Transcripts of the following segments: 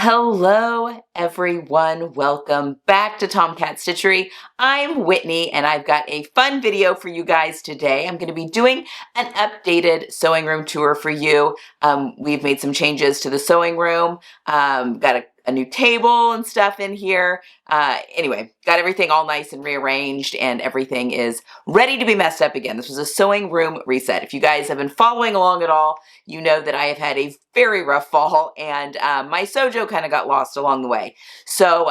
Hello, everyone. Welcome back to Tomcat Stitchery. I'm Whitney, and I've got a fun video for you guys today. I'm going to be doing an updated sewing room tour for you. We've made some changes to the sewing room, got a new table and stuff in here. Anyway, got everything all nice and rearranged, and everything is ready to be messed up again. This was a sewing room reset. If you guys have been following along at all, you know that I have had a very rough fall, and my sojo kind of got lost along the way. So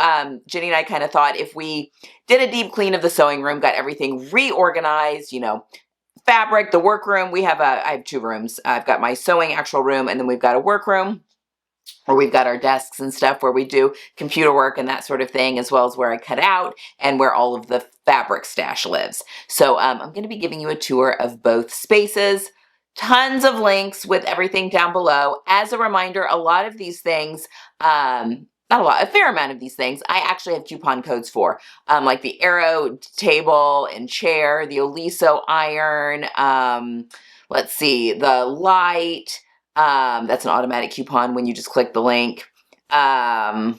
Jenny and I kind of thought if we did a deep clean of the sewing room, got everything reorganized, fabric, the workroom. I have two rooms. I've got my sewing actual room, and then we've got a workroom where we've got our desks and stuff where we do computer work and that sort of thing, as well as where I cut out and where all of the fabric stash lives. So I'm going to be giving you a tour of both spaces. Tons of links with everything down below. As a reminder, a lot of these things, not a lot, a fair amount of these things, I actually have coupon codes for, like the Arrow table and chair, the Oliso iron, let's see, the light, that's an automatic coupon when you just click the link. What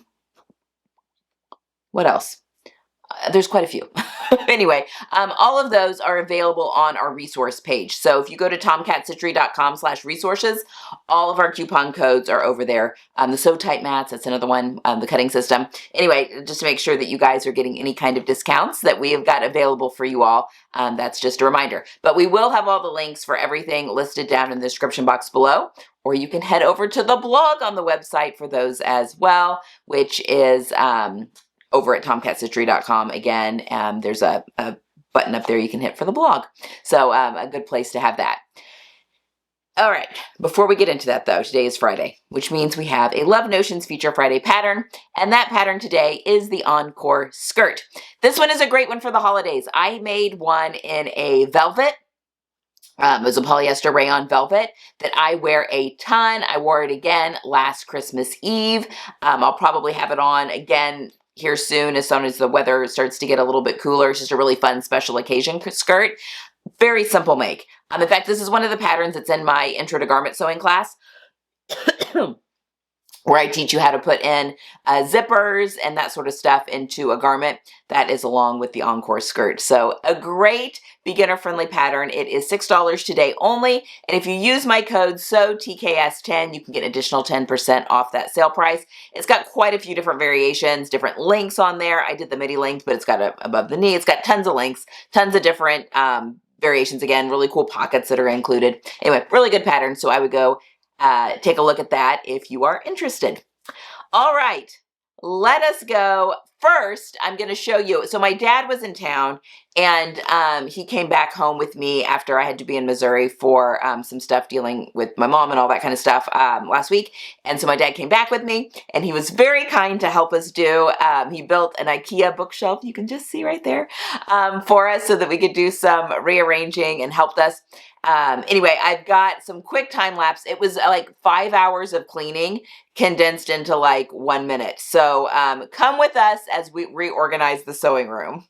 else? There's quite a few. Anyway, all of those are available on our resource page. So if you go to tomcatstitchery.com/resources, all of our coupon codes are over there. The Sew Tight mats, that's another one, the cutting system. Anyway, just to make sure that you guys are getting any kind of discounts that we have got available for you all, that's just a reminder. But we will have all the links for everything listed down in the description box below, or you can head over to the blog on the website for those as well, which is over at tomcatstitchery.com. Again, there's a button up there you can hit for the blog. So a good place to have that. All right, before we get into that though, today is Friday, which means we have a Love Notions Feature Friday pattern, and that pattern today is the Encore skirt. This one is a great one for the holidays. I made one in a velvet. It was a polyester rayon velvet that I wear a ton. I wore it again last Christmas Eve. I'll probably have it on again here soon as the weather starts to get a little bit cooler. It's just a really fun special occasion skirt. Very simple make. In fact, this is one of the patterns that's in my Intro to Garment Sewing class where I teach you how to put in zippers and that sort of stuff into a garment. That is along with the Encore skirt. So a great beginner-friendly pattern. It is $6 today only. And if you use my code SEWTKS10, you can get an additional 10% off that sale price. It's got quite a few different variations, different links on there. I did the midi length, but it's got a above the knee. It's got tons of links, tons of different variations. Again, really cool pockets that are included. Anyway, really good pattern. So I would go take a look at that if you are interested. All right, let us go. First, I'm going to show you. So my dad was in town, and he came back home with me after I had to be in Missouri for some stuff dealing with my mom and all that kind of stuff last week. And so my dad came back with me, and he was very kind to help us do. He built an IKEA bookshelf, you can just see right there, for us so that we could do some rearranging, and helped us. Anyway, I've got some quick time lapse. It was like 5 hours of cleaning condensed into like 1 minute. So come with us as we reorganize the sewing room.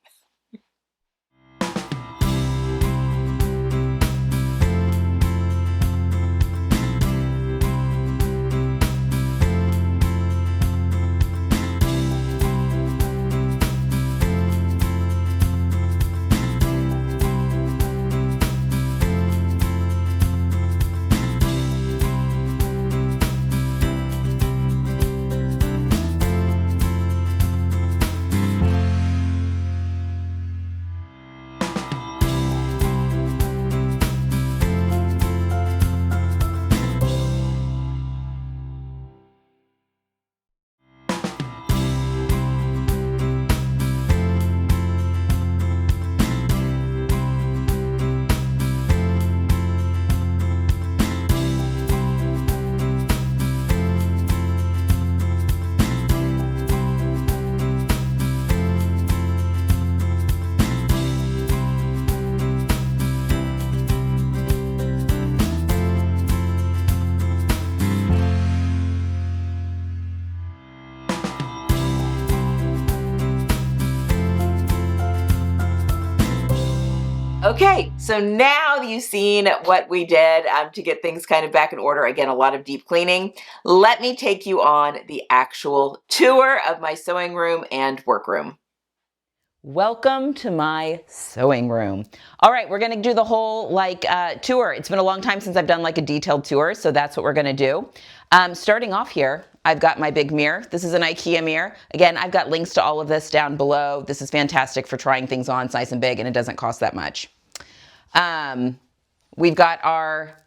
Okay, so now you've seen what we did to get things kind of back in order. Again, a lot of deep cleaning. Let me take you on the actual tour of my sewing room and workroom. Welcome to my sewing room. All right, we're gonna do the whole tour. It's been a long time since I've done like a detailed tour, so that's what we're gonna do. Starting off here, I've got my big mirror. This is an IKEA mirror. Again, I've got links to all of this down below. This is fantastic for trying things on. It's nice and big and it doesn't cost that much. We've got our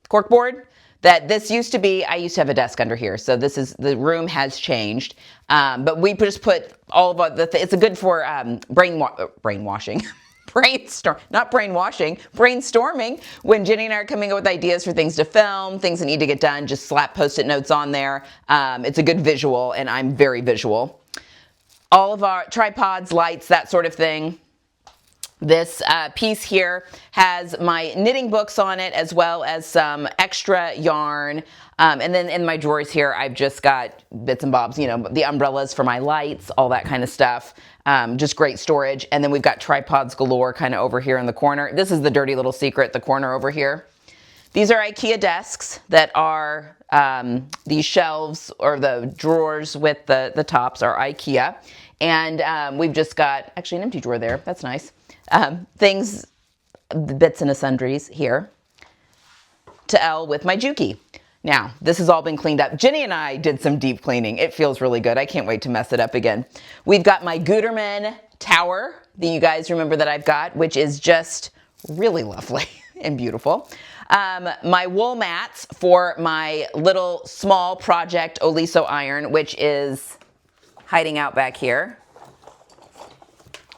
cork board that this used to be. I used to have a desk under here, so this is, the room has changed. But we just put all of it's a good for brainwashing. Brainstorming. When Jenny and I are coming up with ideas for things to film, things that need to get done, just slap Post-it notes on there. It's a good visual, and I'm very visual. All of our tripods, lights, that sort of thing. This piece here has my knitting books on it, as well as some extra yarn. And then in my drawers here, I've just got bits and bobs, you know, the umbrellas for my lights, all that kind of stuff. Just great storage. And then we've got tripods galore kind of over here in the corner. This is the dirty little secret, the corner over here. These are IKEA desks that are, these shelves or the drawers with the tops are IKEA. And we've just got, actually an empty drawer there, that's nice. Things, bits and sundries here to L with my Juki. Now, this has all been cleaned up. Jenny and I did some deep cleaning. It feels really good. I can't wait to mess it up again. We've got my Gutermann tower that you guys remember that I've got, which is just really lovely and beautiful. My wool mats for my little small project Oliso iron, which is hiding out back here.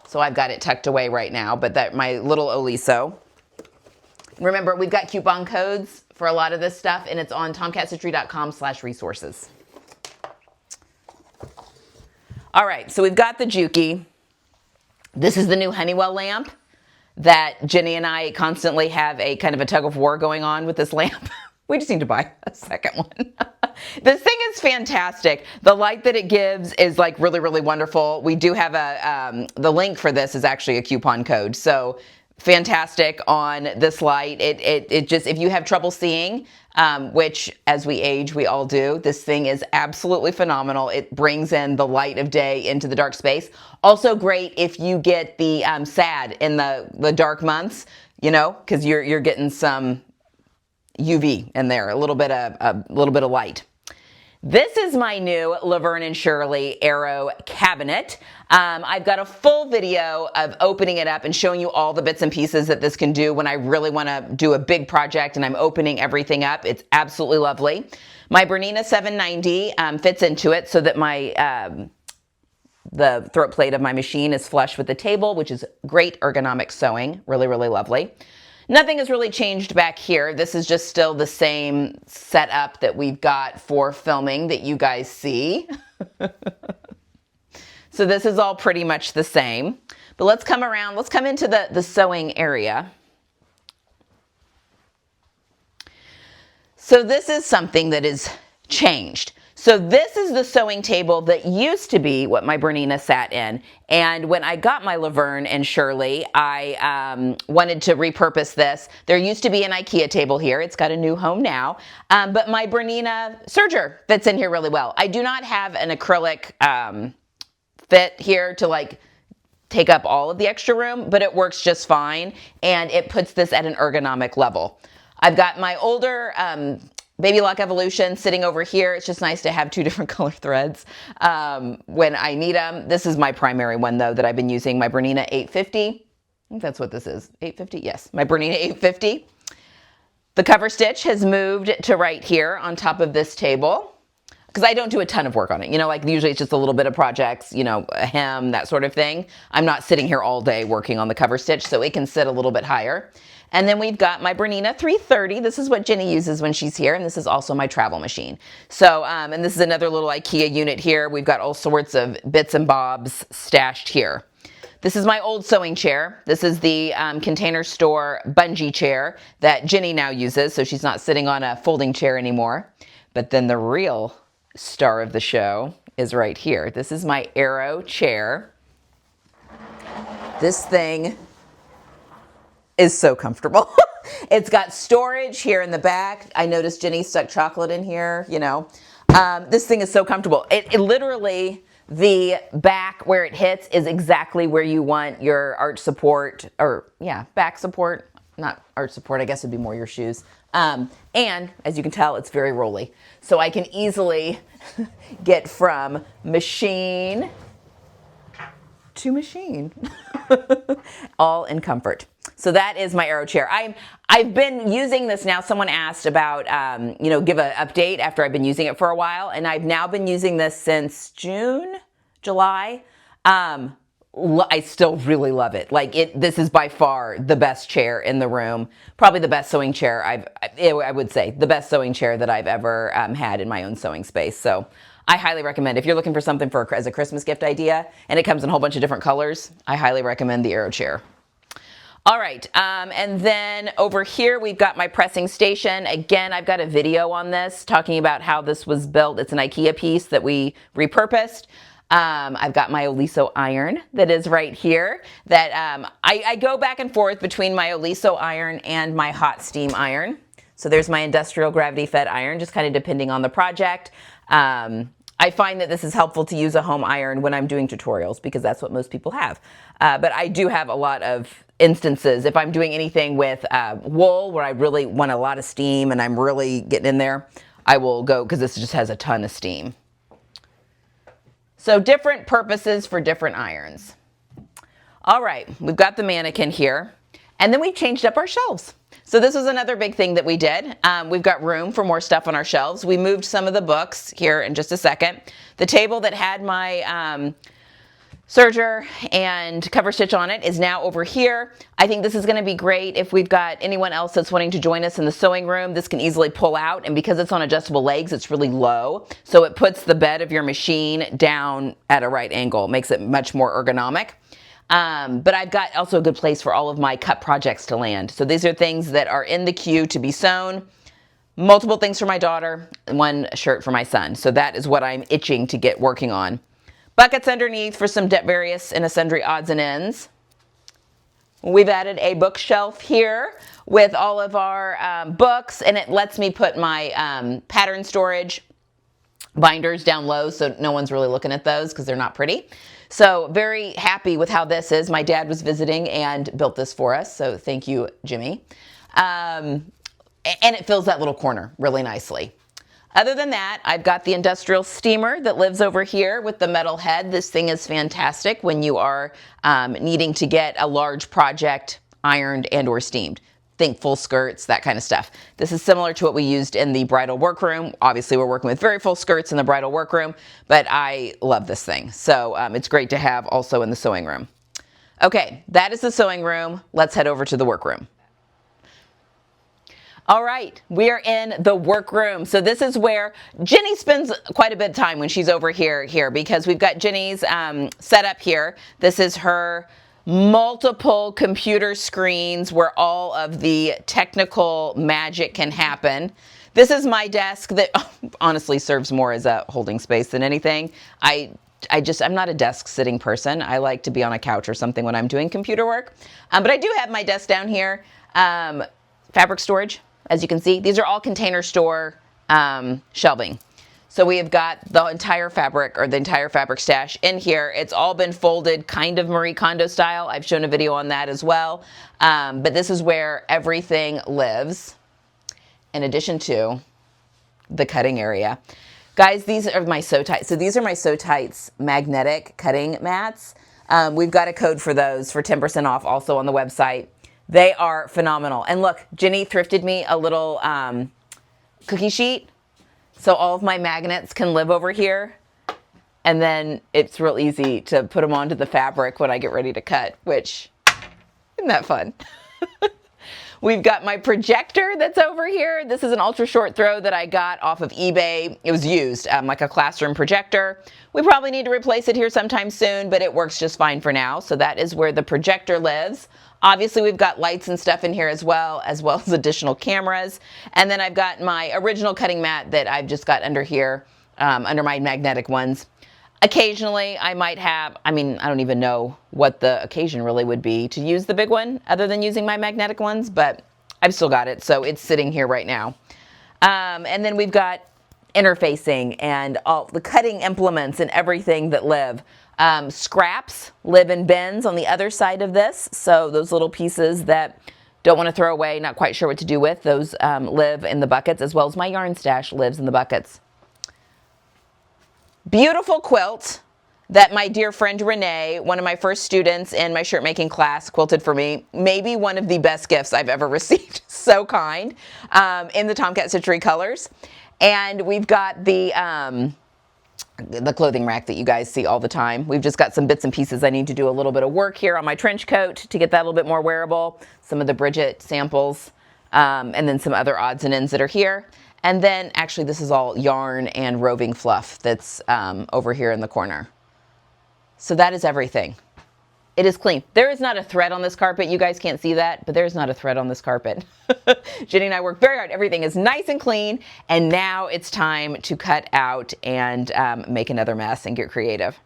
So I've got it tucked away right now, but that my little Oliso. Remember, we've got coupon codes for a lot of this stuff, and it's on tomcatstitchery.com/resources. All right, so we've got the Juki. This is the new Honeywell lamp that Jenny and I constantly have a kind of a tug of war going on with this lamp. We just need to buy a second one. This thing is fantastic. The light that it gives is like really, really wonderful. We do have the link for this is actually a coupon code. So fantastic on this light. It just, if you have trouble seeing, which as we age, we all do, this thing is absolutely phenomenal. It brings in the light of day into the dark space. Also great if you get the SAD in the dark months, you know, because you're getting some UV in there, a little bit of light. This is my new Laverne and Shirley Aero cabinet. I've got a full video of opening it up and showing you all the bits and pieces that this can do when I really want to do a big project and I'm opening everything up. It's absolutely lovely. My Bernina 790 fits into it so that my the throat plate of my machine is flush with the table, which is great ergonomic sewing. Really, really lovely. Nothing has really changed back here. This is just still the same setup that we've got for filming that you guys see. So this is all pretty much the same. But let's come around, let's come into the sewing area. So this is something that is changed. So this is the sewing table that used to be what my Bernina sat in. And when I got my Laverne and Shirley, I wanted to repurpose this. There used to be an IKEA table here. It's got a new home now. But my Bernina serger fits in here really well. I do not have an acrylic fit here to like take up all of the extra room, but it works just fine. And it puts this at an ergonomic level. I've got my older Baby Lock Evolution sitting over here. It's just nice to have two different color threads when I need them. This is my primary one though that I've been using, my Bernina 850. I think that's what this is, 850, yes, my Bernina 850. The cover stitch has moved to right here on top of this table because I don't do a ton of work on it. You know, like usually it's just a little bit of projects, you know, a hem, that sort of thing. I'm not sitting here all day working on the cover stitch, so it can sit a little bit higher. And then we've got my Bernina 330. This is what Jenny uses when she's here, and this is also my travel machine. So, and this is another little IKEA unit here. We've got all sorts of bits and bobs stashed here. This is my old sewing chair. This is the Container Store bungee chair that Jenny now uses, so she's not sitting on a folding chair anymore. But then the real star of the show is right here. This is my Aero chair. This thing is so comfortable. It's got storage here in the back. I noticed Jenny stuck chocolate in here, you know. This thing is so comfortable. It literally, the back where it hits is exactly where you want your arch support, or yeah, back support, not arch support, I guess it'd be more your shoes. And as you can tell, it's very rolly. So I can easily get from machine to machine, all in comfort. So that is my Aero chair. I've been using this now. Someone asked about, you know, give an update after I've been using it for a while. And I've now been using this since June, July. I still really love it. Like this is by far the best chair in the room. Probably the best sewing chair I would say the best sewing chair that I've ever had in my own sewing space. So I highly recommend, if you're looking for something as a Christmas gift idea, and it comes in a whole bunch of different colors, I highly recommend the Aero chair. All right, and then over here we've got my pressing station. Again, I've got a video on this talking about how this was built. It's an IKEA piece that we repurposed. I've got my Oliso iron that is right here that I go back and forth between my Oliso iron and my hot steam iron. So there's my industrial gravity fed iron, just kind of depending on the project. I find that this is helpful to use a home iron when I'm doing tutorials because that's what most people have. But I do have a lot of instances if I'm doing anything with wool where I really want a lot of steam and I'm really getting in there, I will go, because this just has a ton of steam. So different purposes for different irons. All right, we've got the mannequin here, and then we changed up our shelves. So this was another big thing that we did. We've got room for more stuff on our shelves. We moved some of the books here in just a second. The table that had my serger and cover stitch on it is now over here. I think this is going to be great if we've got anyone else that's wanting to join us in the sewing room. This can easily pull out, and because it's on adjustable legs, it's really low. So it puts the bed of your machine down at a right angle, makes it much more ergonomic. But I've got also a good place for all of my cut projects to land. So these are things that are in the queue to be sewn. Multiple things for my daughter, and one shirt for my son. So that is what I'm itching to get working on. Buckets underneath for some various and sundry odds and ends. We've added a bookshelf here with all of our books, and it lets me put my pattern storage binders down low so no one's really looking at those because they're not pretty. So very happy with how this is. My dad was visiting and built this for us, so thank you, Jimmy. And it fills that little corner really nicely. Other than that, I've got the industrial steamer that lives over here with the metal head. This thing is fantastic when you are needing to get a large project ironed and or steamed. Think full skirts, that kind of stuff. This is similar to what we used in the bridal workroom. Obviously, we're working with very full skirts in the bridal workroom, but I love this thing. So it's great to have also in the sewing room. Okay, that is the sewing room. Let's head over to the workroom. All right, we are in the workroom. So this is where Jenny spends quite a bit of time when she's over here because we've got Jenny's set up here. This is her multiple computer screens where all of the technical magic can happen. This is my desk that honestly serves more as a holding space than anything. I'm not a desk sitting person. I like to be on a couch or something when I'm doing computer work. But I do have my desk down here. Fabric storage. As you can see, these are all container store shelving. So we have got the entire fabric or the entire fabric stash in here. It's all been folded kind of Marie Kondo style. I've shown a video on that as well. But this is where everything lives in addition to the cutting area. Guys, these are my Sew Tights. So these are my Sew Tights magnetic cutting mats. We've got a code for those for 10% off also on the website. They are phenomenal. And look, Jenny thrifted me a little cookie sheet. So all of my magnets can live over here. And then it's real easy to put them onto the fabric when I get ready to cut, which, isn't that fun? We've got my projector that's over here. This is an ultra short throw that I got off of eBay. It was used like a classroom projector. We probably need to replace it here sometime soon, but it works just fine for now. So that is where the projector lives. Obviously, we've got lights and stuff in here as well as additional cameras. And then I've got my original cutting mat that I've just got under here, under my magnetic ones. Occasionally, I might have, I mean, I don't even know what the occasion really would be to use the big one other than using my magnetic ones, but I've still got it, so it's sitting here right now. And then we've got interfacing and all the cutting implements and everything that live. Scraps live in bins on the other side of this, so those little pieces that don't want to throw away, not quite sure what to do with, those live in the buckets, as well as my yarn stash lives in the buckets. Beautiful quilt that my dear friend Renee, one of my first students in my shirt making class, quilted for me. Maybe one of the best gifts I've ever received. So kind. In the Tomcat Stitchery colors. And we've got the clothing rack that you guys see all the time. We've just got some bits and pieces. I need to do a little bit of work here on my trench coat to get that a little bit more wearable. Some of the Bridget samples, and then some other odds and ends that are here. And then actually this is all yarn and roving fluff that's over here in the corner. So that is everything. It is clean. There is not a thread on this carpet. You guys can't see that, but there's not a thread on this carpet. Jenny and I work very hard. Everything is nice and clean. And now it's time to cut out and make another mess and get creative.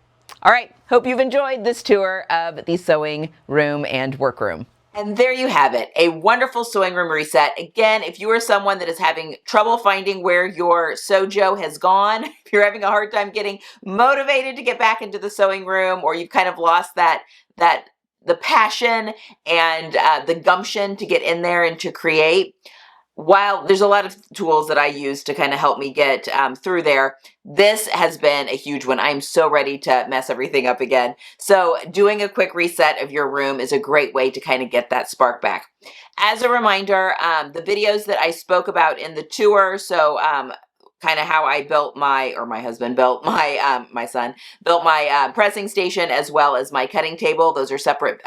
All right. Hope you've enjoyed this tour of the sewing room and workroom. And there you have it, a wonderful sewing room reset. Again, if you are someone that is having trouble finding where your Sojo has gone, if you're having a hard time getting motivated to get back into the sewing room, or you've kind of lost the passion and the gumption to get in there and to create, while there's a lot of tools that I use to kind of help me get through there, this has been a huge one. I'm so ready to mess everything up again. So doing a quick reset of your room is a great way to kind of get that spark back. As a reminder, the videos that I spoke about in the tour, so kind of how I built my husband built my son built my pressing station as well as my cutting table. Those are separate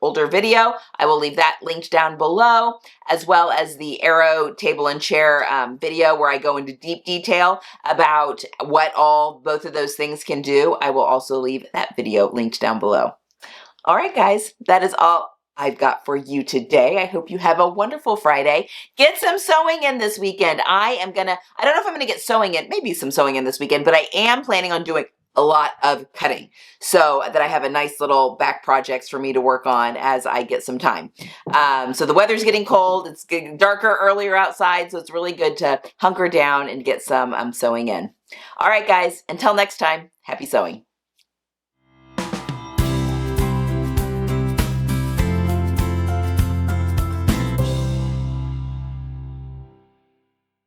older video. I will leave that linked down below, as well as the arrow table and chair video where I go into deep detail about what both of those things can do. I will also leave that video linked down below. All right, guys, that is all I've got for you today. I hope you have a wonderful Friday. Get some sewing in this weekend. I don't know if I'm gonna get sewing in, maybe some sewing in this weekend, but I am planning on doing a lot of cutting so that I have a nice little back projects for me to work on as I get some time. So the weather's getting cold. It's getting darker earlier outside, so it's really good to hunker down and get some sewing in. All right, guys, until next time, happy sewing.